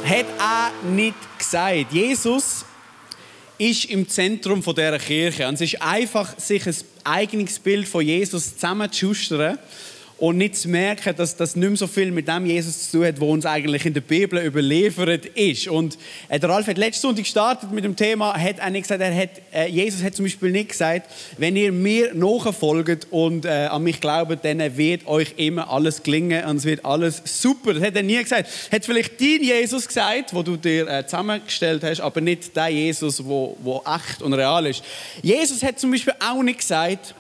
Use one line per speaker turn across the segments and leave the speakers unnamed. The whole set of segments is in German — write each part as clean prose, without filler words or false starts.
hat er nicht gesagt. Jesus ist im Zentrum dieser Kirche. Und es ist einfach, sich ein eigenes Bild von Jesus zusammenzuschustern und nicht zu merken, dass das nicht mehr so viel mit dem Jesus zu tun hat, was uns eigentlich in der Bibel überliefert ist. Und der Ralf hat letzten Sonntag gestartet mit dem Thema, hat auch nicht gesagt, Jesus hat zum Beispiel nicht gesagt, wenn ihr mir nachfolgt und an mich glaubt, dann wird euch immer alles gelingen und es wird alles super. Das hat er nie gesagt. Hat vielleicht dein Jesus gesagt, den du dir zusammengestellt hast, aber nicht der Jesus, der echt und real ist. Jesus hat zum Beispiel auch nicht gesagt,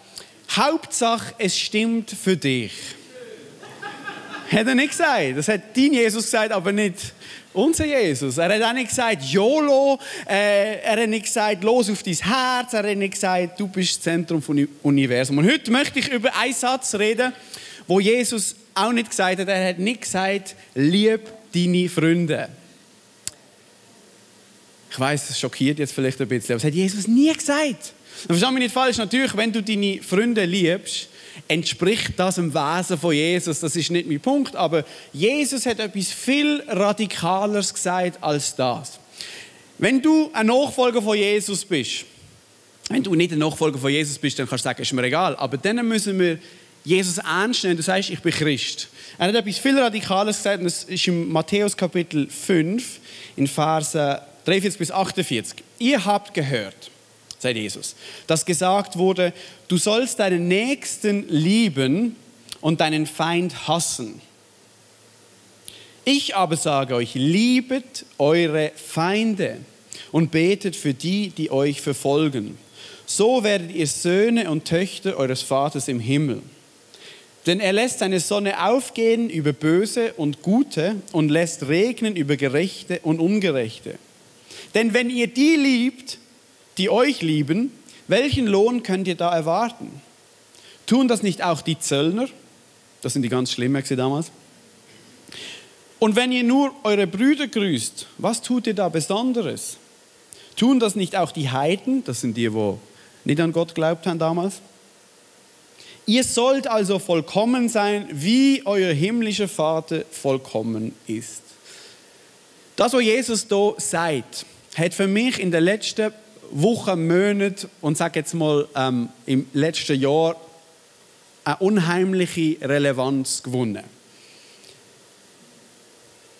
Hauptsache, es stimmt für dich. Hat er nicht gesagt. Das hat dein Jesus gesagt, aber nicht unser Jesus. Er hat auch nicht gesagt, YOLO. Er hat nicht gesagt, los auf dein Herz. Er hat nicht gesagt, du bist das Zentrum des Universums. Und heute möchte ich über einen Satz reden, wo Jesus auch nicht gesagt hat. Er hat nicht gesagt, lieb deine Freunde. Ich weiss, es schockiert jetzt vielleicht ein bisschen, aber das hat Jesus nie gesagt. Versteh mich nicht falsch, natürlich, wenn du deine Freunde liebst, entspricht das dem Wesen von Jesus. Das ist nicht mein Punkt, aber Jesus hat etwas viel Radikaleres gesagt als das. Wenn du ein Nachfolger von Jesus bist, wenn du nicht ein Nachfolger von Jesus bist, dann kannst du sagen, ist mir egal, aber dann müssen wir Jesus ernst nehmen. Du sagst, ich bin Christ. Er hat etwas viel Radikaleres gesagt, und das ist im Matthäus Kapitel 5, in Verse 43 bis 48. Ihr habt gehört, sagt Jesus, dass gesagt wurde, du sollst deinen Nächsten lieben und deinen Feind hassen. Ich aber sage euch, liebet eure Feinde und betet für die, die euch verfolgen. So werdet ihr Söhne und Töchter eures Vaters im Himmel. Denn er lässt seine Sonne aufgehen über Böse und Gute und lässt regnen über Gerechte und Ungerechte. Denn wenn ihr die liebt, die euch lieben, welchen Lohn könnt ihr da erwarten? Tun das nicht auch die Zöllner? Das sind die ganz Schlimmen damals. Und wenn ihr nur eure Brüder grüßt, was tut ihr da Besonderes? Tun das nicht auch die Heiden? Das sind die, die nicht an Gott glaubt haben damals. Ihr sollt also vollkommen sein, wie euer himmlischer Vater vollkommen ist. Das, was Jesus hier sagt, hat für mich in den letzten Wochen, Monaten und sage jetzt mal im letzten Jahr eine unheimliche Relevanz gewonnen.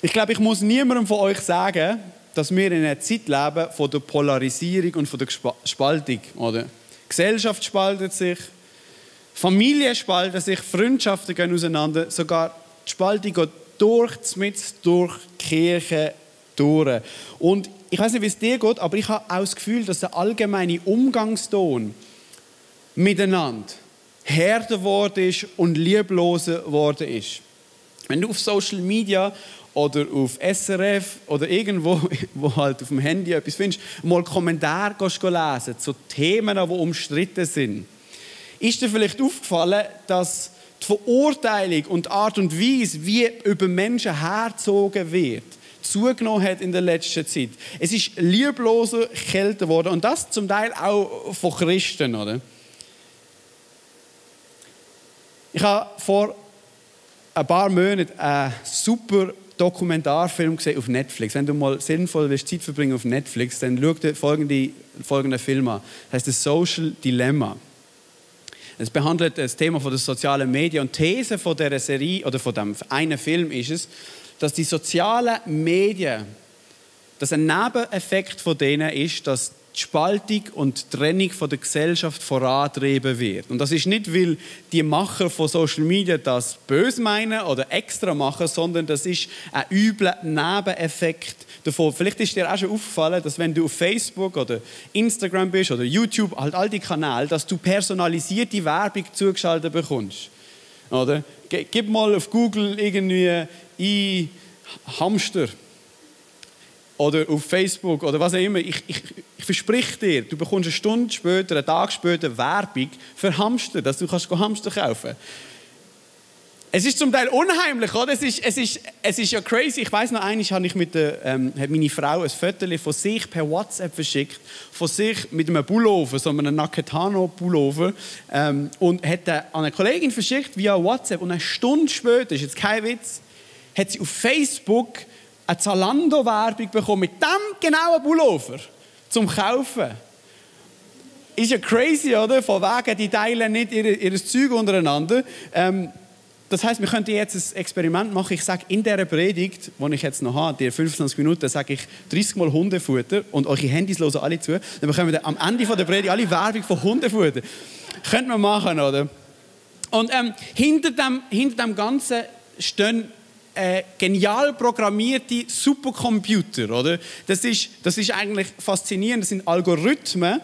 Ich glaube, ich muss niemandem von euch sagen, dass wir in einer Zeit leben von der Polarisierung und von der Spaltung. Oder? Die Gesellschaft spaltet sich, Familien spalten sich, Freundschaften gehen auseinander, sogar die Spaltung geht durch die Kirche durch. Und ich weiß nicht, wie es dir geht, aber ich habe auch das Gefühl, dass der allgemeine Umgangston miteinander härter geworden ist und liebloser geworden ist. Wenn du auf Social Media oder auf SRF oder irgendwo, wo halt auf dem Handy etwas findest, mal Kommentare lesen zu Themen, die umstritten sind, ist dir vielleicht aufgefallen, dass die Verurteilung und die Art und Weise, wie über Menschen hergezogen wird, zugenommen hat in der letzten Zeit. Es ist liebloser, kälter geworden und das zum Teil auch von Christen, oder? Ich habe vor ein paar Monaten einen super Dokumentarfilm gesehen auf Netflix. Wenn du mal sinnvoll Zeit verbringen auf Netflix, dann schau dir folgenden Film an. Das heißt «The Social Dilemma». Es behandelt das Thema von den sozialen Medien und die These von dieser Serie oder von dem einen Film ist es, dass die sozialen Medien, dass ein Nebeneffekt von denen ist, dass die Spaltung und die Trennung von der Gesellschaft vorangetrieben wird. Und das ist nicht, weil die Macher von Social Media das böse meinen oder extra machen, sondern das ist ein übler Nebeneffekt davon. Vielleicht ist dir auch schon aufgefallen, dass wenn du auf Facebook oder Instagram bist oder YouTube, halt all die Kanäle, dass du personalisierte Werbung zugeschaltet bekommst. Oder? Gib mal auf Google irgendwie ein Hamster oder auf Facebook oder was auch immer. Ich verspreche dir, du bekommst eine Stunde später, einen Tag später Werbung für Hamster, dass du kannst Hamster kaufen kannst. Es ist zum Teil unheimlich, oder? Es ist ja crazy. Ich weiss noch einmal, hat meine Frau ein Foto von sich per WhatsApp verschickt, von sich mit einem Pullover, so einem Nakatano-Pullover, und hat an eine Kollegin verschickt via WhatsApp. Und eine Stunde später, ist jetzt kein Witz, hat sie auf Facebook eine Zalando-Werbung bekommen mit dem genauen Pullover zum Kaufen. Ist ja crazy, oder? Von wegen, die teilen nicht ihr Zeug untereinander. Das heisst, wir könnten jetzt ein Experiment machen. Ich sage in dieser Predigt, die ich jetzt noch habe, die 25 Minuten, sage ich 30 Mal Hundefutter und eure Handys hören alle zu. Dann bekommen wir am Ende der Predigt alle Werbung von Hundefutter. Könnte man machen, oder? Und hinter dem Ganzen stehen genial programmierte Supercomputer, oder? Das ist eigentlich faszinierend. Das sind Algorithmen,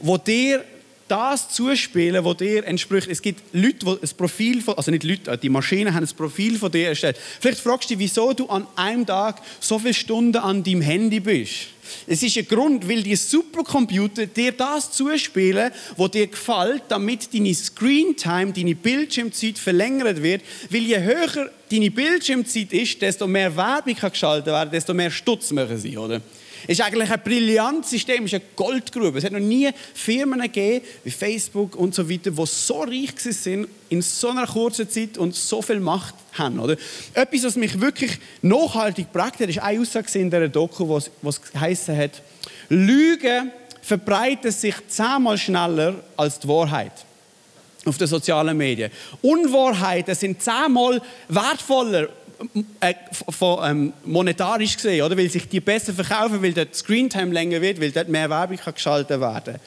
die dir das zuspielen, was dir entspricht. Es gibt Leute, die ein Profil von, also nicht Leute, die Maschinen haben ein Profil von dir erstellt. Vielleicht fragst du dich, wieso du an einem Tag so viele Stunden an deinem Handy bist. Es ist ein Grund, weil die Supercomputer dir das zuspielen, was dir gefällt, damit deine Screentime, deine Bildschirmzeit verlängert wird. Weil je höher deine Bildschirmzeit ist, desto mehr Werbung kann geschaltet werden, desto mehr Stutz machen sie, oder? Es ist eigentlich ein brillantes System, es ist eine Goldgrube. Es hat noch nie Firmen gegeben, wie Facebook und so weiter, die so reich sind in so einer kurzen Zeit und so viel Macht haben. Oder? Etwas, was mich wirklich nachhaltig geprägt hat, ist eine Aussage in dieser Doku, was geheißen hat: Lügen verbreiten sich 10-mal schneller als die Wahrheit auf den sozialen Medien. Unwahrheiten sind 10-mal wertvoller, monetarisch gesehen, oder? Weil sich die besser verkaufen, weil dort Screentime länger wird, weil dort mehr Werbung geschaltet werden kann.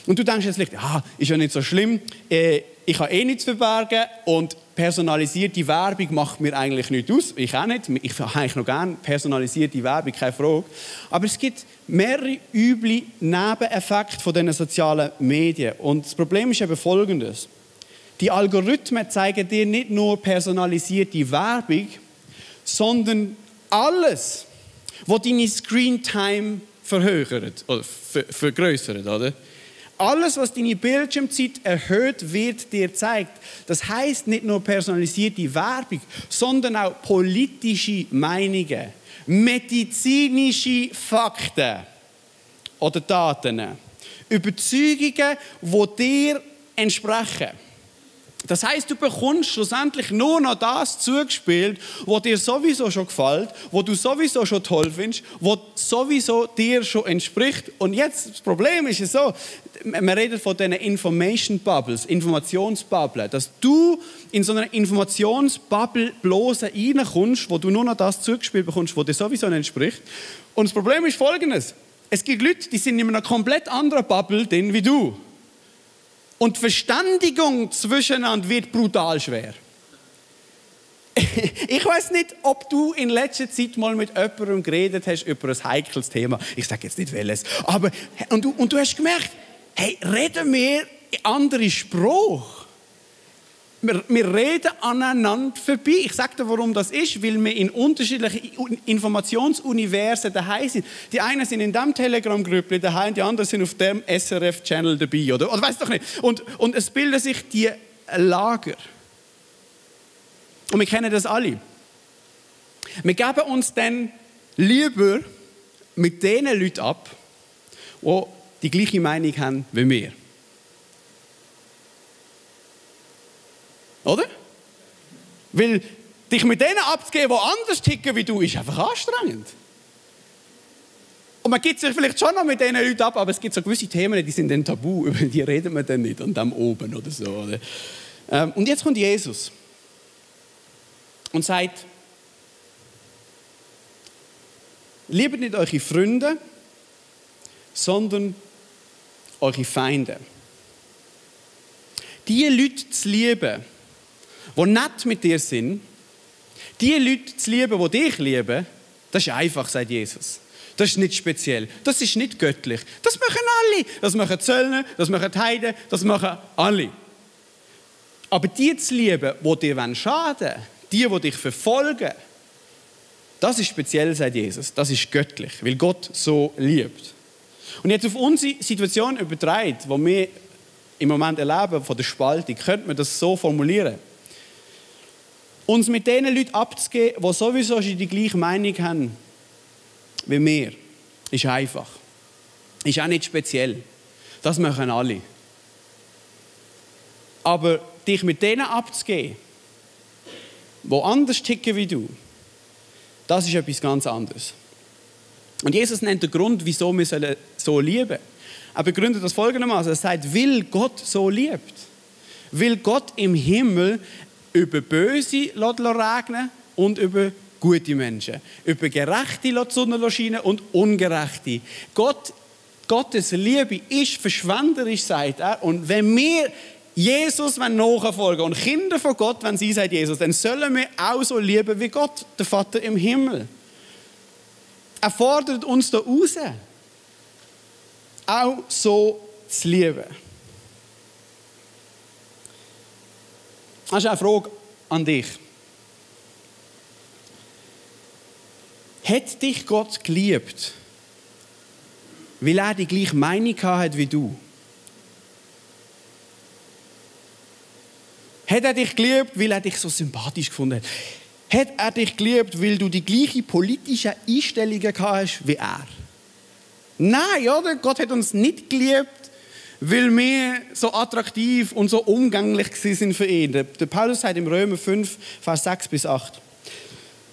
Und du denkst jetzt vielleicht, ist ja nicht so schlimm, ich habe eh nichts zu verbergen und personalisierte Werbung macht mir eigentlich nichts aus. Ich auch nicht, ich habe eigentlich noch gerne personalisierte Werbung, keine Frage. Aber es gibt mehrere üble Nebeneffekte von diesen sozialen Medien. Und das Problem ist eben Folgendes: Die Algorithmen zeigen dir nicht nur personalisierte Werbung, sondern alles, was deine Screentime verhöhert oder vergrößert, oder? Alles, was deine Bildschirmzeit erhöht, wird dir gezeigt. Das heisst nicht nur personalisierte Werbung, sondern auch politische Meinungen, medizinische Fakten oder Daten, Überzeugungen, die dir entsprechen. Das heisst, du bekommst schlussendlich nur noch das zugespielt, was dir sowieso schon gefällt, was du sowieso schon toll findest, was sowieso dir schon entspricht. Und jetzt, das Problem ist es so, man redet von diesen Information Bubbles, Informationsbubble, dass du in so einer Informationsbubble bloß reinkommst, wo du nur noch das zugespielt bekommst, was dir sowieso nicht entspricht. Und das Problem ist Folgendes: Es gibt Leute, die sind in einer komplett anderen Bubble drin wie du. Und die Verständigung zwischeneinander wird brutal schwer. Ich weiß nicht, ob du in letzter Zeit mal mit jemandem geredet hast über ein heikles Thema. Ich sage jetzt nicht welches. Aber, und du hast gemerkt, hey, reden wir andere Sprache? Wir reden aneinander vorbei. Ich sage dir, warum das ist, weil wir in unterschiedlichen Informationsuniversen daheim sind. Die einen sind in diesem Telegram-Grüppli daheim, die anderen sind auf dem SRF-Channel dabei. Oder weiß doch nicht. Und es bilden sich die Lager. Und wir kennen das alle. Wir geben uns dann lieber mit den Leuten ab, die die gleiche Meinung haben wie wir. Oder? Weil dich mit denen abzugeben, die anders ticken wie du, ist einfach anstrengend. Und man gibt sich vielleicht schon noch mit diesen Leuten ab, aber es gibt so gewisse Themen, die sind dann tabu, über die redet man dann nicht, an dem oben oder so. Oder? Und jetzt kommt Jesus und sagt: Liebt nicht eure Freunde, sondern eure Feinde. Die Leute zu lieben, die nett mit dir sind, die Leute zu lieben, die dich lieben, das ist einfach, sagt Jesus. Das ist nicht speziell, das ist nicht göttlich. Das machen alle. Das machen Zöllner, das machen Heiden, das machen alle. Aber die zu lieben, die dir schaden wollen, die dich verfolgen, das ist speziell, sagt Jesus. Das ist göttlich, weil Gott so liebt. Und jetzt auf unsere Situation übertragen, die wir im Moment erleben, von der Spaltung, könnte man das so formulieren: Uns mit den Leuten abzugeben, die sowieso schon die gleiche Meinung haben wie wir, ist einfach. Ist auch nicht speziell. Das machen alle. Aber dich mit denen abzugeben, die anders ticken wie du, Das ist etwas ganz anderes. Und Jesus nennt den Grund, wieso wir so lieben sollen. Er begründet das folgendermaßen. Er sagt, weil Gott so liebt. Weil Gott im Himmel über Böse regnen und über gute Menschen. Über Gerechte die Sonne scheinen und Ungerechte. Gottes Liebe ist verschwenderisch, sagt er. Und wenn wir Jesus nachfolgen und Kinder von Gott, wenn sie sagt Jesus, dann sollen wir auch so lieben wie Gott, der Vater im Himmel. Er fordert uns da raus, auch so zu lieben. Das ist eine Frage an dich. Hat dich Gott geliebt, weil er die gleiche Meinung hat wie du? Hat er dich geliebt, weil er dich so sympathisch gefunden hat? Hat er dich geliebt, weil du die gleiche politische Einstellungen hast wie er? Nein, oder? Gott hat uns nicht geliebt, weil wir so attraktiv und so umgänglich sind für ihn. Der Paulus sagt im Römer 5, Vers 6 bis 8.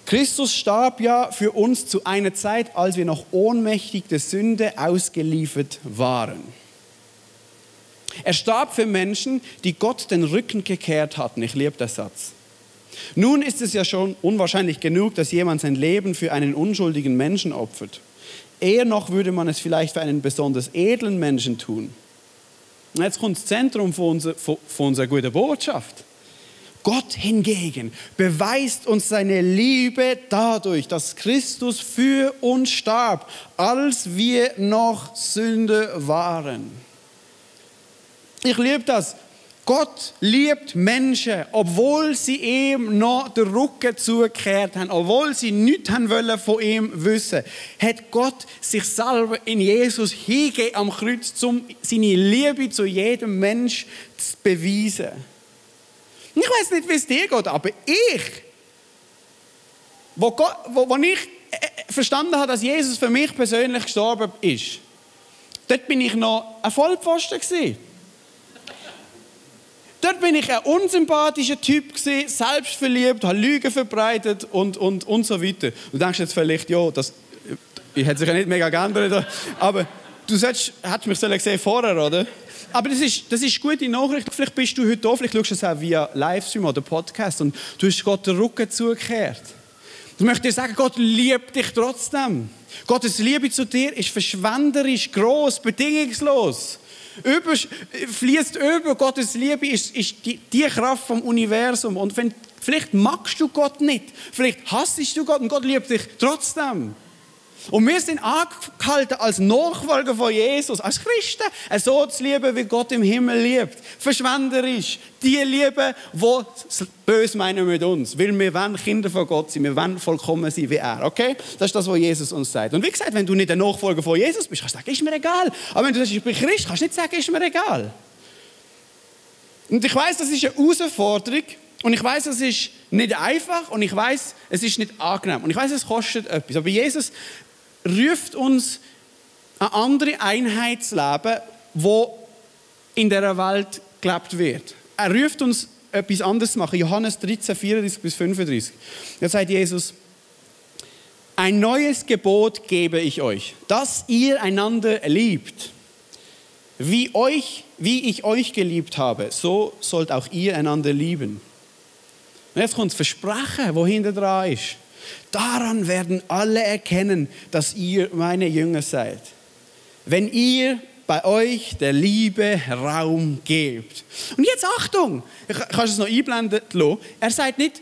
Christus starb ja für uns zu einer Zeit, als wir noch ohnmächtig der Sünde ausgeliefert waren. Er starb für Menschen, die Gott den Rücken gekehrt hatten. Ich liebe den Satz. Nun ist es ja schon unwahrscheinlich genug, dass jemand sein Leben für einen unschuldigen Menschen opfert. Eher noch würde man es vielleicht für einen besonders edlen Menschen tun. Und jetzt kommt das Zentrum von unserer guten Botschaft. Gott hingegen beweist uns seine Liebe dadurch, dass Christus für uns starb, als wir noch Sünder waren. Ich liebe das. Gott liebt Menschen, obwohl sie ihm noch den Rücken zugekehrt haben, obwohl sie nichts haben wollen von ihm wissen, hat Gott sich selber in Jesus hingegeben am Kreuz, um seine Liebe zu jedem Menschen zu beweisen. Ich weiß nicht, wie es dir geht, aber wo ich verstanden habe, dass Jesus für mich persönlich gestorben ist, dort bin ich noch ein Vollpfosten gewesen. Dort bin ich ein unsympathischer Typ gewesen, selbstverliebt, habe Lügen verbreitet und so weiter. Du denkst jetzt vielleicht, ja, ich hätte sich ja nicht mega geändert, aber du hättest mich gesehen vorher, oder? Aber das ist gute Nachricht. Vielleicht bist du heute da, vielleicht schaust du es auch via Livestream oder Podcast und du hast Gott den Rücken zugekehrt. Ich möchte dir sagen, Gott liebt dich trotzdem. Gottes Liebe zu dir ist verschwenderisch, gross, bedingungslos. Fließt über. Gottes Liebe ist die Kraft vom Universum. Und vielleicht magst du Gott nicht, vielleicht hassest du Gott und Gott liebt dich trotzdem. Und wir sind angehalten, als Nachfolger von Jesus, als Christen, so zu lieben, wie Gott im Himmel liebt. Verschwenderisch. Die Liebe, die es böse meinen mit uns. Weil wir wollen Kinder von Gott sein, wir wollen vollkommen sein wie er. Okay? Das ist das, was Jesus uns sagt. Und wie gesagt, wenn du nicht ein Nachfolger von Jesus bist, kannst du sagen, ist mir egal. Aber wenn du sagst, ich bin Christ, kannst du nicht sagen, ist mir egal. Und ich weiss, das ist eine Herausforderung. Und ich weiss, es ist nicht einfach. Und ich weiss, es ist nicht angenehm. Und ich weiss, es kostet etwas. Aber Jesus ruft uns eine andere Einheit zu leben, die in dieser Welt gelebt wird. Er ruft uns, etwas anderes zu machen. Johannes 13, 34 bis 35. Da sagt Jesus, ein neues Gebot gebe ich euch, dass ihr einander liebt. Wie ich euch geliebt habe, so sollt auch ihr einander lieben. Und jetzt kommt das Versprechen, das hinter dran ist. Daran werden alle erkennen, dass ihr meine Jünger seid. Wenn ihr bei euch der Liebe Raum gebt. Und jetzt Achtung, kannst du es noch einblenden lassen? Er sagt nicht,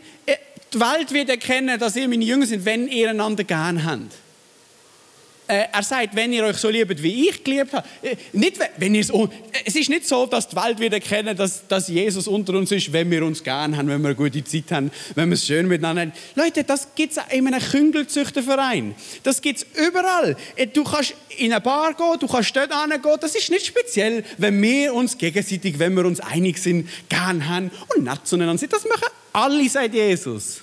die Welt wird erkennen, dass ihr meine Jünger seid, wenn ihr einander gern habt. Er sagt, wenn ihr euch so liebt, wie ich geliebt habe. Es ist nicht so, dass die Welt wird erkennen, dass Jesus unter uns ist, wenn wir uns gern haben, wenn wir eine gute Zeit haben, wenn wir es schön miteinander haben. Leute, das gibt es in einem Küngelzüchterverein. Das gibt es überall. Du kannst in eine Bar gehen, du kannst dort hingehen. Das ist nicht speziell, wenn wir uns gegenseitig, wenn wir uns einig sind, gern haben und nett zueinander sind. Das machen alle, sagt Jesus.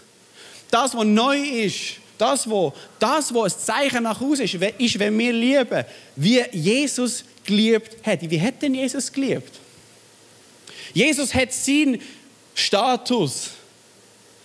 Das, was neu ist, das, was ein Zeichen nach Hause ist, wenn wir lieben, wie Jesus geliebt hat. Wie hat denn Jesus geliebt? Jesus hat seinen Status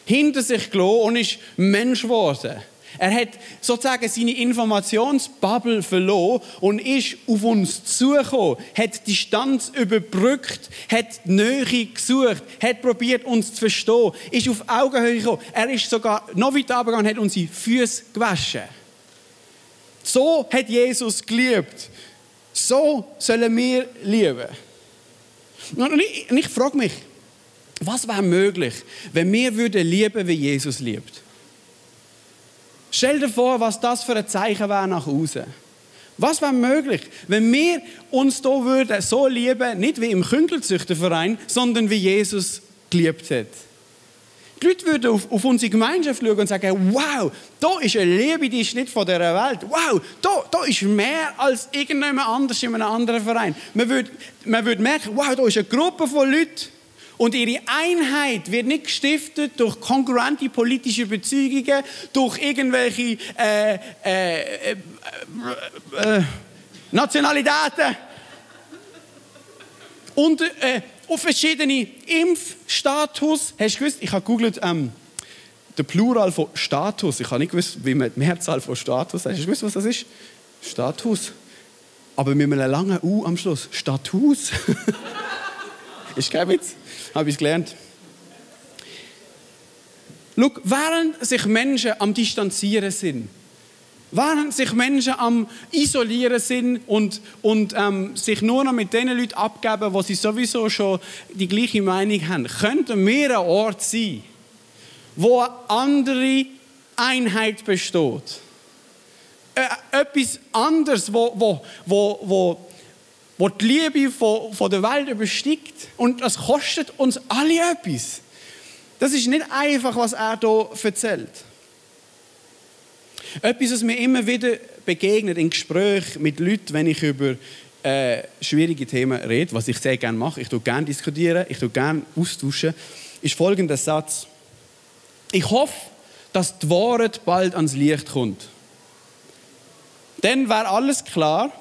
hinter sich gelassen und ist Mensch geworden. Er hat sozusagen seine Informationsbubble verloren und ist auf uns zugekommen, hat die Distanz überbrückt, hat die Nähe gesucht, hat probiert, uns zu verstehen, ist auf Augenhöhe gekommen. Er ist sogar noch weiter runtergegangen und hat unsere Füße gewaschen. So hat Jesus geliebt. So sollen wir lieben. Und ich frage mich, was wäre möglich, wenn wir lieben würden, wie Jesus liebt? Stell dir vor, was das für ein Zeichen wäre nach außen. Was wäre möglich, wenn wir uns hier würden so lieben, nicht wie im Küngelzüchterverein, sondern wie Jesus geliebt hat? Die Leute würden auf unsere Gemeinschaft schauen und sagen, wow, da ist eine Liebe, die ist nicht von dieser Welt. Wow, da ist mehr als irgendjemand anders in einem anderen Verein. Man würde merken, wow, da ist eine Gruppe von Leuten und ihre Einheit wird nicht gestiftet durch kongruente politische Überzeugungen, durch irgendwelche Nationalitäten und auf verschiedene Impfstatus. Hast du gewusst, ich habe gegoogelt, den Plural von Status. Ich habe nicht gewusst, wie man die Mehrzahl von Status sagt. Hast du gewusst, was das ist? Status. Aber mit einem langen U am Schluss. Status. Ist kein Witz. Habe ich gelernt. Schau, während sich Menschen am Distanzieren sind, während sich Menschen am Isolieren sind und sich nur noch mit den Leuten abgeben, wo sie sowieso schon die gleiche Meinung haben, könnten wir ein Ort sein, wo eine andere Einheit besteht. Etwas anderes, wo die Liebe von der Welt übersteigt. Und das kostet uns alle etwas. Das ist nicht einfach, was er hier erzählt. Etwas, was mir immer wieder begegnet in Gesprächen mit Leuten, wenn ich über schwierige Themen rede, was ich sehr gerne mache, ich tue gerne diskutieren, ich tue gerne austauschen, ist folgender Satz. Ich hoffe, dass die Wahrheit bald ans Licht kommt. Dann wäre alles klar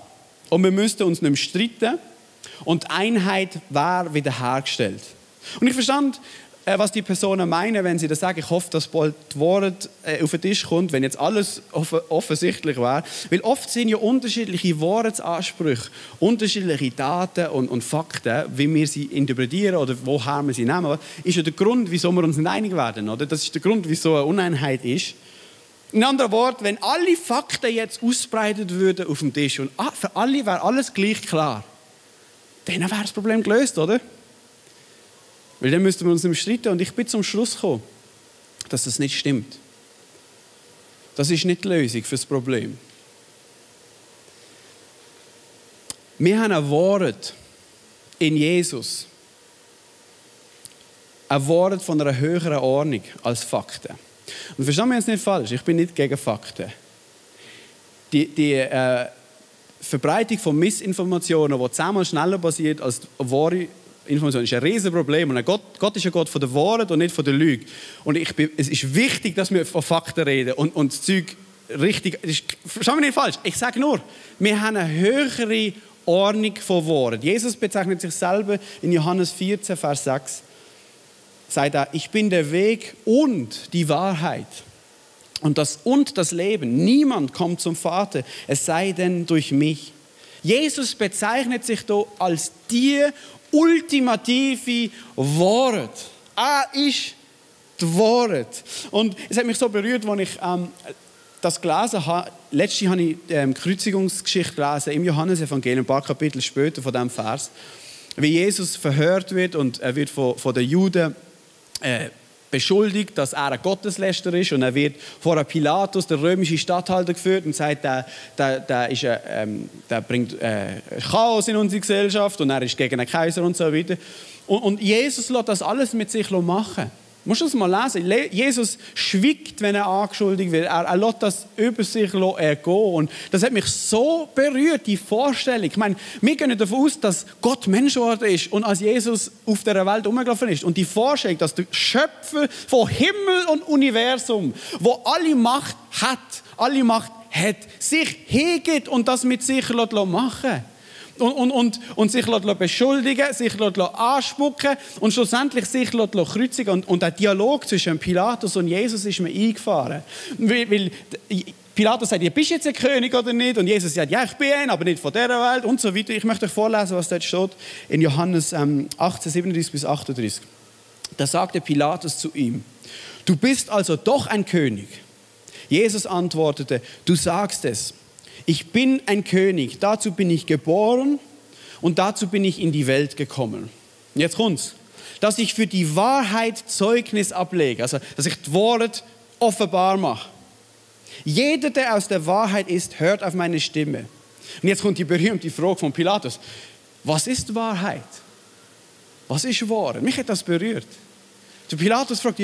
und wir müssten uns nicht mehr streiten und die Einheit wäre wiederhergestellt. Und ich verstand, was die Personen meinen, wenn sie das sagen, ich hoffe, dass bald die Wahrheit auf den Tisch kommt, wenn jetzt alles offensichtlich wäre. Weil oft sind ja unterschiedliche Wahrheitsansprüche, unterschiedliche Daten und Fakten, wie wir sie interpretieren oder woher wir sie nehmen, ist ja der Grund, wieso wir uns nicht einig werden. Oder? Das ist der Grund, wieso eine Uneinheit ist. In anderen Worten, wenn alle Fakten jetzt ausbreitet würden auf dem Tisch und für alle wäre alles gleich klar, dann wäre das Problem gelöst, oder? Weil dann müssten wir uns nicht streiten. Und ich bin zum Schluss gekommen, dass das nicht stimmt. Das ist nicht die Lösung für das Problem. Wir haben ein Wort in Jesus. Ein Wort von einer höheren Ordnung als Fakten. Und verstehen wir jetzt nicht falsch, ich bin nicht gegen Fakten. Die Verbreitung von Missinformationen, die 10-mal schneller passiert als wahre Information, ist ein Riesenproblem. Und Gott ist ein Gott von der Wahrheit und nicht von der Lüge. Und es ist wichtig, dass wir von Fakten reden und das Zeug richtig. Verstehen wir nicht falsch, ich sage nur, wir haben eine höhere Ordnung von Wahrheit. Jesus bezeichnet sich selber in Johannes 14, Vers 6. Sagt er, ich bin der Weg und die Wahrheit und das Leben. Niemand kommt zum Vater, es sei denn durch mich. Jesus bezeichnet sich hier als die ultimative Wahrheit. Er ist die Wahrheit. Und es hat mich so berührt, als ich das gelesen habe. Letztens habe ich die Kreuzigungsgeschichte gelesen im Johannesevangelium, ein paar Kapitel später von diesem Vers. Wie Jesus verhört wird und er wird von den Juden beschuldigt, dass er ein Gotteslästerer ist und er wird vor Pilatus, der römische Statthalter, geführt und sagt, der bringt Chaos in unsere Gesellschaft und er ist gegen den Kaiser und so weiter. Und Jesus lässt das alles mit sich machen. Du musst das mal lesen. Jesus schwiegt, wenn er angeschuldigt wird. Er lässt das über sich ergehen. Und das hat mich so berührt, die Vorstellung. Ich meine, wir gehen davon aus, dass Gott Mensch geworden ist und als Jesus auf dieser Welt rumgelaufen ist. Und die Vorstellung, dass der Schöpfer von Himmel und Universum, wo alle Macht hat, sich hingibt und das mit sich machen lässt. und sich beschuldigen, sich anspucken und schlussendlich sich kreuzigen. Und der Dialog zwischen Pilatus und Jesus ist mir eingefahren. Weil Pilatus sagt, bist du jetzt ein König oder nicht? Und Jesus sagt, ja, ich bin ein, aber nicht von dieser Welt und so weiter. Ich möchte euch vorlesen, was dort steht in Johannes 18, 37 bis 38. Da sagte Pilatus zu ihm, du bist also doch ein König. Jesus antwortete, du sagst es. Ich bin ein König, dazu bin ich geboren und dazu bin ich in die Welt gekommen. Und jetzt kommt's. Dass ich für die Wahrheit Zeugnis ablege, also dass ich das Wort offenbar mache. Jeder, der aus der Wahrheit ist, hört auf meine Stimme. Und jetzt kommt die berühmte Frage von Pilatus. Was ist Wahrheit? Was ist Wahrheit? Mich hat das berührt. Der Pilatus fragt,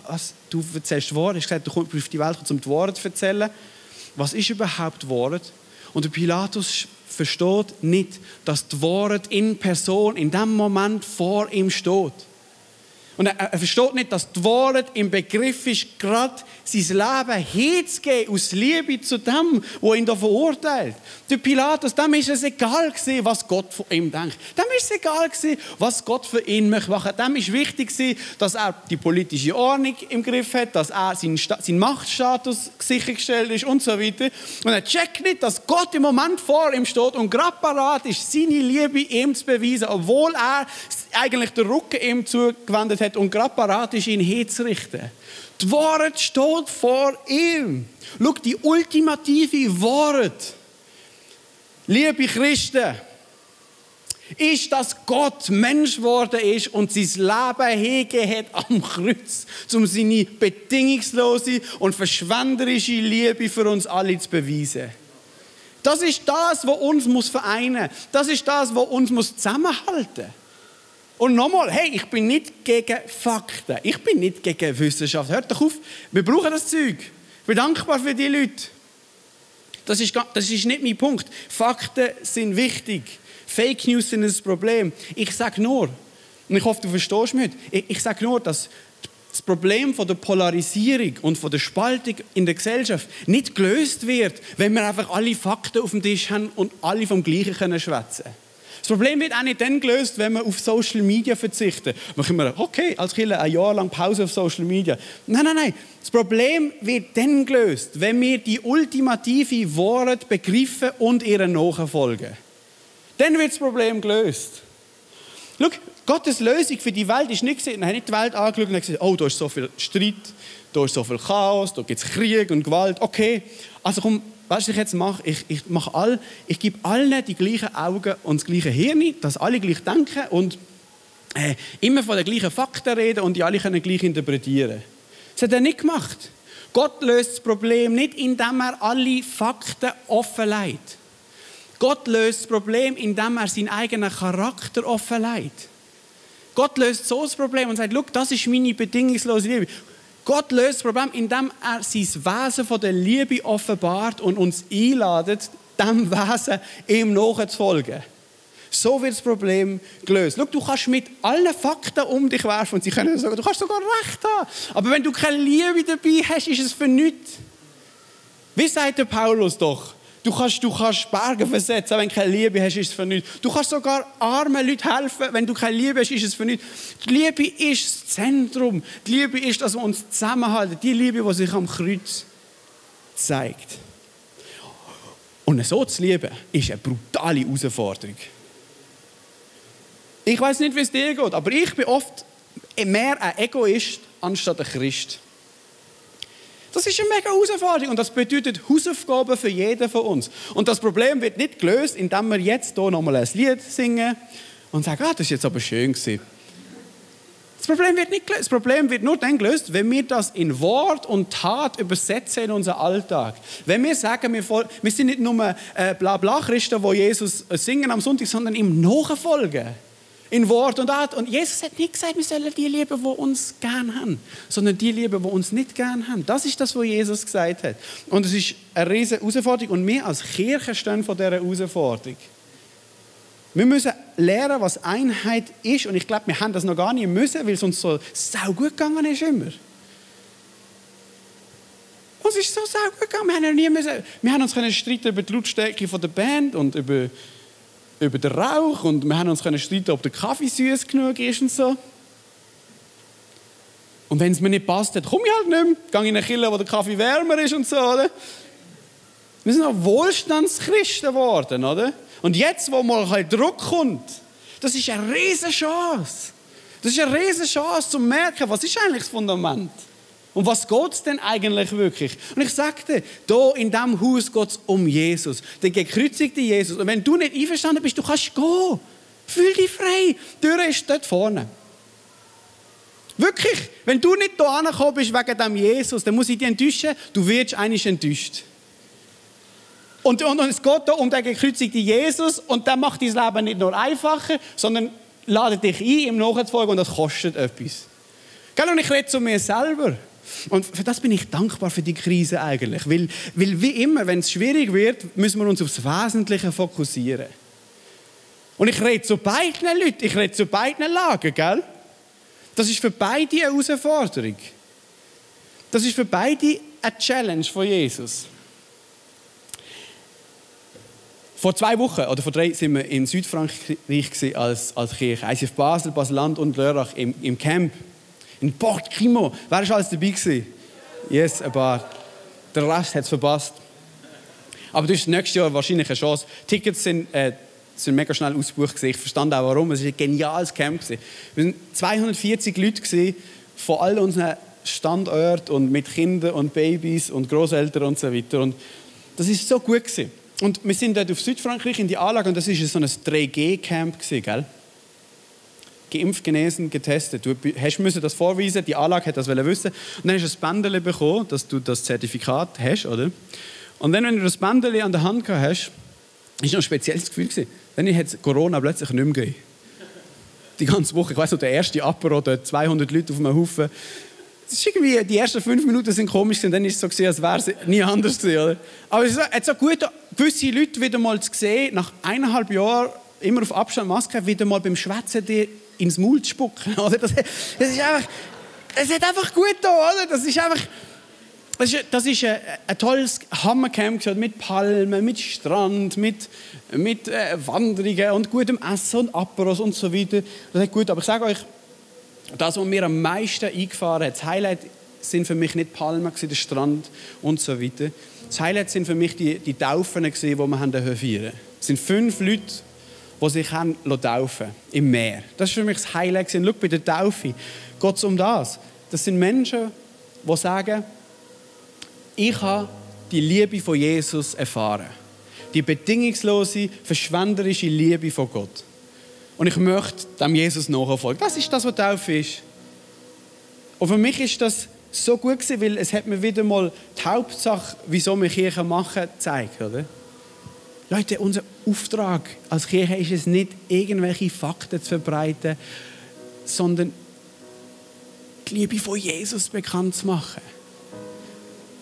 was, du erzählst Wahrheit? Du hast gesagt, du kommst auf die Welt, um die Wahrheit zu erzählen. Was ist überhaupt Wahrheit? Und der Pilatus versteht nicht, dass die Wahrheit in Person in dem Moment vor ihm steht. Und er versteht nicht, dass die Wahrheit im Begriff ist, gerade sein Leben hinzugeben aus Liebe zu dem, der ihn da verurteilt. Der Pilatus, dem ist es egal gewesen, was Gott von ihm denkt. Dem ist es egal gewesen, was Gott für ihn machen möchte. Dem ist wichtig gewesen, dass er die politische Ordnung im Griff hat, dass er sein Machtstatus sichergestellt ist und so weiter. Und er checkt nicht, dass Gott im Moment vor ihm steht und gerade parat ist, seine Liebe ihm zu beweisen, obwohl er eigentlich den Rücken ihm zugewendet hat und gerade parat ist, ihn hinzurichten. Die Wahrheit steht vor ihm. Schau, die ultimative Wahrheit, liebe Christen, ist, dass Gott Mensch geworden ist und sein Leben hingegeben hat am Kreuz, um seine bedingungslose und verschwenderische Liebe für uns alle zu beweisen. Das ist das, was uns vereinen muss. Das ist das, was uns zusammenhalten muss. Und nochmal, hey, ich bin nicht gegen Fakten. Ich bin nicht gegen Wissenschaft. Hört doch auf, wir brauchen das Zeug. Ich bin dankbar für die Leute. Das ist nicht mein Punkt. Fakten sind wichtig. Fake News sind ein Problem. Ich sage nur, und ich hoffe, du verstehst mich, ich sage nur, dass das Problem von der Polarisierung und von der Spaltung in der Gesellschaft nicht gelöst wird, wenn wir einfach alle Fakten auf dem Tisch haben und alle vom Gleichen schwätzen können. Das Problem wird auch nicht dann gelöst, wenn wir auf Social Media verzichten. Machen wir, okay, als Kirche ein Jahr lang Pause auf Social Media. Nein. Das Problem wird dann gelöst, wenn wir die ultimative Wahrheit begreifen und ihr nachfolgen. Dann wird das Problem gelöst. Schau, Gottes Lösung für die Welt ist nicht gesehen. Er hat nicht die Welt angeschaut und gesagt, oh, da ist so viel Streit, da ist so viel Chaos, da gibt es Krieg und Gewalt. Okay, also komm, weißt du, was ich jetzt mache? Ich gebe allen die gleichen Augen und das gleiche Hirn, dass alle gleich denken und immer von den gleichen Fakten reden und die alle können gleich interpretieren. Das hat er nicht gemacht. Gott löst das Problem nicht, indem er alle Fakten offenlegt. Gott löst das Problem, indem er seinen eigenen Charakter offenlegt. Gott löst so das Problem und sagt, schau, das ist meine bedingungslose Liebe. Gott löst das Problem, indem er sein Wesen von der Liebe offenbart und uns einladet, diesem Wesen ihm nachzufolgen. So wird das Problem gelöst. Schau, du kannst mit allen Fakten um dich werfen und sie können sagen, du kannst sogar recht haben. Aber wenn du keine Liebe dabei hast, ist es für nichts. Wie sagt der Paulus doch? Du kannst Berge versetzen, wenn du keine Liebe hast, ist es für nichts. Du kannst sogar armen Leuten helfen, wenn du keine Liebe hast, ist es für nichts. Die Liebe ist das Zentrum. Die Liebe ist, dass wir uns zusammenhalten. Die Liebe, die sich am Kreuz zeigt. Und so zu lieben, ist eine brutale Herausforderung. Ich weiß nicht, wie es dir geht, aber ich bin oft mehr ein Egoist anstatt ein Christ. Das ist eine mega Herausforderung und das bedeutet Hausaufgaben für jeden von uns. Und das Problem wird nicht gelöst, indem wir jetzt hier nochmal ein Lied singen und sagen, das ist jetzt aber schön gewesen. Das Problem wird nicht gelöst. Das Problem wird nur dann gelöst, wenn wir das in Wort und Tat übersetzen in unseren Alltag. Wenn wir sagen, wir sind nicht nur Blabla-Christen, die Jesus singen am Sonntag, sondern ihm nachfolgen. In Wort und Tat. Und Jesus hat nicht gesagt, wir sollen die lieben, die uns gern haben, sondern die lieben, die uns nicht gern haben. Das ist das, was Jesus gesagt hat. Und es ist eine riesige Herausforderung. Und wir als Kirche stehen vor dieser Herausforderung. Wir müssen lernen, was Einheit ist. Und ich glaube, wir haben das noch gar nicht müssen, weil es uns so sau gut gegangen ist immer. Uns ist so sau gut gegangen. Wir haben uns streiten über die Lautstärke der Band und über über den Rauch und wir haben uns streiten, ob der Kaffee süß genug ist und so. Und wenn es mir nicht passt, dann komme ich halt nicht mehr. Gehe in eine Kirche, wo der Kaffee wärmer ist und so, oder? Wir sind auch Wohlstandschristen geworden, oder? Und jetzt, wo mal ein Druck kommt, das ist eine riesige Chance. Das ist eine riesige Chance, zu merken, was ist eigentlich das Fundament? Und was geht es denn eigentlich wirklich? Und ich sagte, hier in diesem Haus geht es um Jesus, den gekreuzigten Jesus. Und wenn du nicht einverstanden bist, du kannst gehen. Fühl dich frei. Die Tür ist dort vorne. Wirklich, wenn du nicht hier angekommen bist wegen dem Jesus, dann muss ich dich enttäuschen, du wirst eigentlich enttäuscht. Und es geht hier um den gekreuzigten Jesus und der macht dein Leben nicht nur einfacher, sondern ladet dich ein, ihm nachzufolgen und das kostet etwas. Und ich rede zu mir selber. Und für das bin ich dankbar für die Krise eigentlich. Weil wie immer, wenn es schwierig wird, müssen wir uns aufs Wesentliche fokussieren. Und ich rede zu beiden Leuten, ich rede zu beiden Lagen, gell? Das ist für beide eine Herausforderung. Das ist für beide eine Challenge von Jesus. Vor 2 Wochen oder vor 3 sind wir in Südfrankreich als Kirche. ICF Basel, Basel-Land und Lörrach im Camp. In Port Crimo. Wer war alles dabei gewesen? Yes, ein paar. Der Rest hat es verpasst. Aber du hast nächstes Jahr wahrscheinlich eine Chance. Tickets sind mega schnell ausgebucht gewesen. Ich verstand auch warum. Es war ein geniales Camp gewesen. Wir waren 240 Leute gewesen, von all unseren Standorten und mit Kindern und Babys und Großeltern und so weiter. Und das ist so gut gewesen. Und wir sind dort auf Südfrankreich in die Anlage und das war so ein 3G-Camp gewesen, gell? Geimpft, genesen, getestet. Du musst das vorweisen, die Anlage hat das wissen. Und dann hast du ein Bändchen bekommen, dass du das Zertifikat hast, oder? Und dann, wenn du das Bändchen an der Hand gehabt hast, war noch ein spezielles Gefühl gewesen. Dann hat es Corona plötzlich nicht mehr gegeben. Die ganze Woche. Ich weiss noch, der erste Apero, dort 200 Leute auf einem Haufen. Das ist irgendwie, die ersten 5 Minuten sind komisch gewesen, dann ist es so gewesen, als wäre es nie anders gewesen, oder? Aber es ist so gut, gewisse Leute wieder mal zu sehen, nach 1,5 Jahren, immer auf Abstand, Maske, wieder mal beim Schwätzen dir ins Maul zu spucken, oder? Das ist einfach, es hat einfach gut da, oder? Das ist einfach, das ist ein tolles Hammercamp mit Palmen, mit Strand, mit Wanderungen und gutem Essen und Aperos und so weiter. Das ist gut, aber ich sage euch, das, was mir am meisten eingefahren hat, das Highlight sind für mich nicht Palmen, der Strand und so weiter. Das Highlight sind für mich die Taufen, die wir feiern durften. Es sind 5 Leute, die sich taufen im Meer. Das war für mich das Highlight. Schau, bei der Taufe geht es um das. Das sind Menschen, die sagen, ich habe die Liebe von Jesus erfahren. Die bedingungslose, verschwenderische Liebe von Gott. Und ich möchte dem Jesus nachfolgen. Das ist das, was Taufe ist. Und für mich ist das so gut gewesen, weil es hat mir wieder mal die Hauptsache, wieso wir Kirche machen, gezeigt, oder? Leute, unser Auftrag als Kirche ist es nicht, irgendwelche Fakten zu verbreiten, sondern die Liebe von Jesus bekannt zu machen.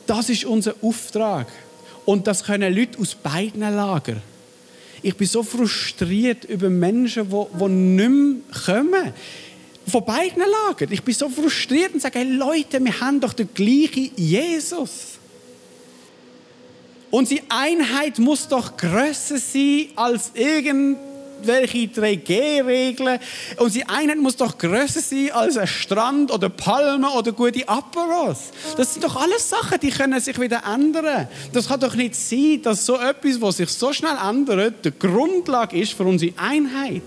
Das ist unser Auftrag. Und das können Leute aus beiden Lagern. Ich bin so frustriert über Menschen, die nicht mehr kommen. Von beiden Lagern. Ich bin so frustriert und sage, hey Leute, wir haben doch den gleichen Jesus. Unsere Einheit muss doch grösser sein als irgendwelche 3G-Regeln. Unsere Einheit muss doch grösser sein als ein Strand oder Palmen oder gute Aperos. Das sind doch alles Sachen, die können sich wieder ändern. Das kann doch nicht sein, dass so etwas, was sich so schnell ändert, die Grundlage ist für unsere Einheit.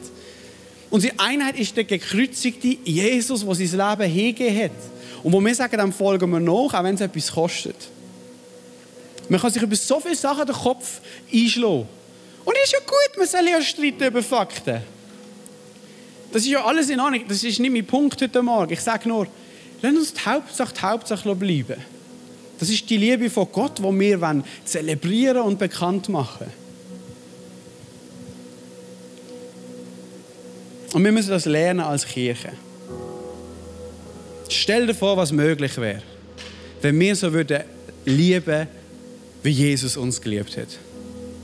Unsere Einheit ist der gekreuzigte Jesus, der sein Leben hingegeben hat. Und wo wir sagen, dann folgen wir nach, auch wenn es etwas kostet. Man kann sich über so viele Sachen den Kopf einschlagen. Und es ist ja gut, man soll ja streiten über Fakten. Das ist ja alles in Ordnung. Das ist nicht mein Punkt heute Morgen. Ich sage nur, lass uns die Hauptsache bleiben. Das ist die Liebe von Gott, die wir zelebrieren und bekannt machen. Und wir müssen das lernen als Kirche. Stell dir vor, was möglich wäre, wenn wir so würden lieben, wie Jesus uns geliebt hat.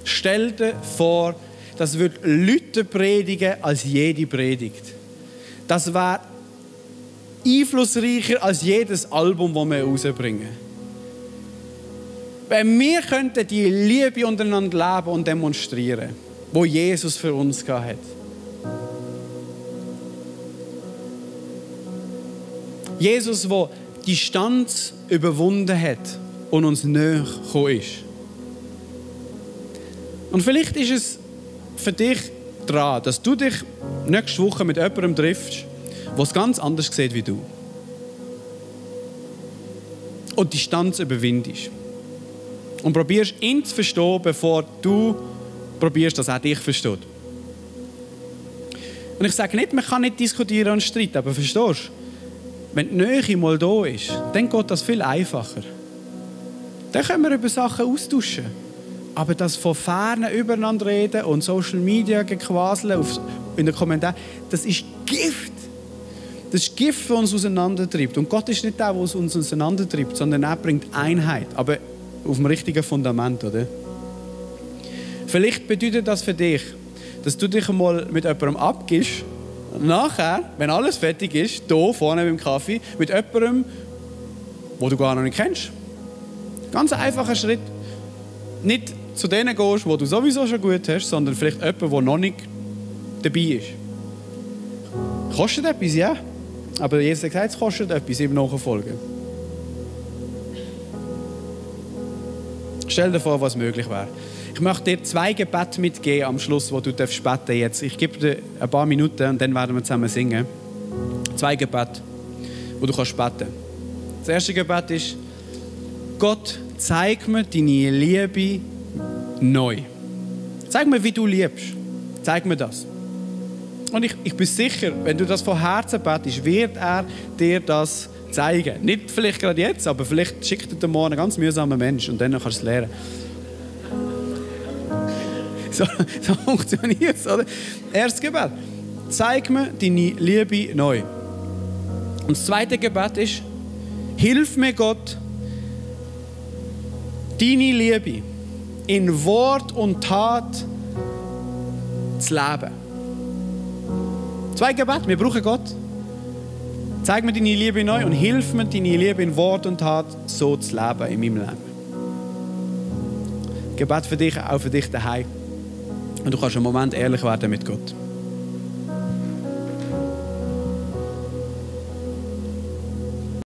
Stell dir vor, das würde Leute predigen als jede Predigt. Das wäre einflussreicher als jedes Album, das wir rausbringen. Wenn wir könnten die Liebe untereinander leben und demonstrieren. wo Jesus für uns gehabt hat. Jesus, der die Distanz überwunden hat und uns näher gekommen ist. Und vielleicht ist es für dich dran, dass du dich nächste Woche mit jemandem triffst, der es ganz anders sieht wie du. Und die Distanz überwindest. Und probierst, ihn zu verstehen, bevor du probierst, dass er dich versteht. Und ich sage nicht, man kann nicht diskutieren und streiten, aber verstehst du? Wenn die Nähe mal da ist, dann geht das viel einfacher. Dann können wir über Sachen austauschen. Aber das von Fernen übereinander reden und Social Media gequaseln in den Kommentaren, das ist Gift. Das ist Gift, das uns auseinandertreibt. Und Gott ist nicht der, der uns auseinandertreibt, sondern er bringt Einheit. Aber auf dem richtigen Fundament, oder? Vielleicht bedeutet das für dich, dass du dich einmal mit jemandem abgibst, nachher, wenn alles fertig ist, hier vorne beim Kaffee, mit jemandem, den du gar noch nicht kennst. Ganz ein einfacher Schritt. Nicht zu denen gehst, die du sowieso schon gut hast, sondern vielleicht jemand, der noch nicht dabei ist. Kostet etwas, ja. Aber Jesus hat gesagt, es kostet etwas im Nachfolgen. Stell dir vor, was möglich wäre. Ich möchte dir 2 Gebete mitgeben am Schluss, wo du beten darfst jetzt. Ich gebe dir ein paar Minuten und dann werden wir zusammen singen. 2 Gebete, wo du beten kannst. Das erste Gebet ist: Gott, zeig mir deine Liebe neu. Zeig mir, wie du liebst. Zeig mir das. Und ich bin sicher, wenn du das von Herzen betest, wird er dir das zeigen. Nicht vielleicht gerade jetzt, aber vielleicht schickt er dir morgen einen ganz mühsamen Mensch und dann kannst du es lernen. So funktioniert es, oder? Erstes Gebet: Zeig mir deine Liebe neu. Und das zweite Gebet ist: Hilf mir, Gott, deine Liebe in Wort und Tat zu leben. 2 Gebete, wir brauchen Gott. Zeig mir deine Liebe neu und hilf mir, deine Liebe in Wort und Tat so zu leben in meinem Leben. Gebet für dich, auch für dich daheim. Und du kannst einen Moment ehrlich werden mit Gott.